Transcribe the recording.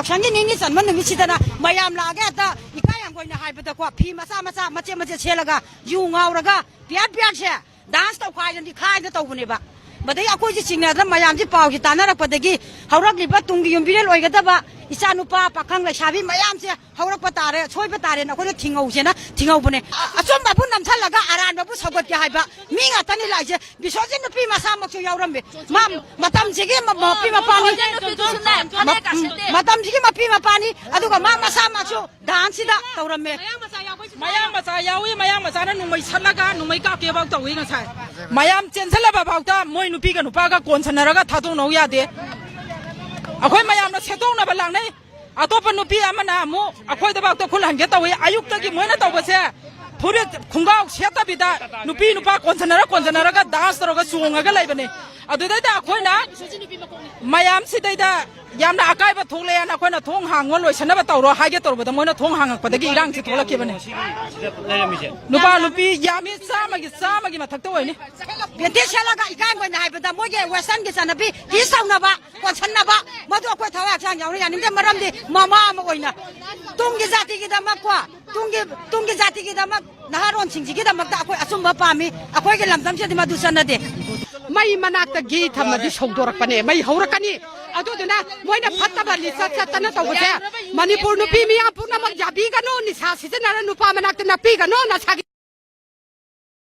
ฉันยังนี่สันมันหนึ่งมิชิตนะมายามลาแกตาอีกอย่างคนหายไปแต่กว่าพี่มาซามาเจละกะยูงเอาละกะเปียกเช่ดานส์ตัวควายจนที่ขายจะตัวคนนี้บะบัดนี้akuจะชิงเนี่ยถ้ามายามที่เป่าที่ตาน่ารักปัดกี้เขารักลิบตุงกิยมพิเรลอยกันแต่ว่าอิสานุปาปักขังเลยชาบิมายามเสียเขารักปัตตาเร่ช่วยปัตตาเร่นะคนจะทิ้งเอาเช่นะทิ้งเอาปุ่นเนี่ยส่วนแบบพุ่นนำท่านละก็อารานแบบพุ่นสกัดยาให้บะมีงาตันนี่หลายเช่บิชอจินพี่มาสามักช่วยเอารำเบมาทำสิ่งมาพี่มาปานี่มาทำสิ่งมาพี่มาปานี่อะดูก็มาสามักช่วยด่านสิดาตัวรำเบมายามมาสายาวิมายามมาสานั้นหนุ่มไม่ชัดละกันหนุ่มไม่กล้าเก็บเอาตัววิ่งกันใช่มายามเจนเสร็จแล้วแบบเอาแต่มวยหนุ่มพี่กันหนุ่มป้าก็กวนชนะแล้วก็ท้าตรงน้องยาเดะเอาค่อยมายามเราเช็ดตรงน่ะบัลลังก์นี่เอาตัวปนุพี่อามันนะมูเอาค่อยแต่แบบตัวคนหลังเก็บตัวไว้อายุตะกี้มวยนั่นตัวเสียทุเรศคงก็เช็ดตาบิดาหนุ่มพี่หนุ่มป้ากวนชนะแล้วก็ด่าสระก็สูงกันเลยแบบนี้เอาดูได้แต่ค่อยนะมายามสิได้แต่ยามน่ะอากาศแบบทุ่งเลยนะคนน่ะทุ่งห่างวันลอยฉันน่ะแบบตัวเราหายเกตัวแบบมวยน่ะทุ่งห่างปะตะกี้ร่างสิทุ่งละกี่แบบนี้หนุ่มป้าหนุ่มพี่ยามีซ้ำมากี่มาทักตัวไว้นี่เบียดเชลก็อีกการคนหายไปแต่มวยเวสันกิสันนะพี่ที่สาวนะบะกวนฉันนะบะมาดูคนท้าวช่างยาวนี่นี่จะมารำดิมาโอยนะตุงกิจติกิดามากกว่าตุงกิจติกิดามากนะฮะร้อนชิงกิดามากแต่ako asum ba pa mi ako ke lam tam che di madusan na deไม่มานักตะกี้ทำมาดิชงตัวรักปะเนี่ยไม่หัวรักกันนี่เอาตัวนะมวยน่ะพัฒนาบัลลิสัตตะนะตัวเสียมณีปุรนุปีมีอาปุณมักจับปีกันโน่นนิสาสิจะนั่นนุปามานักตะนับปีกันโน่นนะชากิ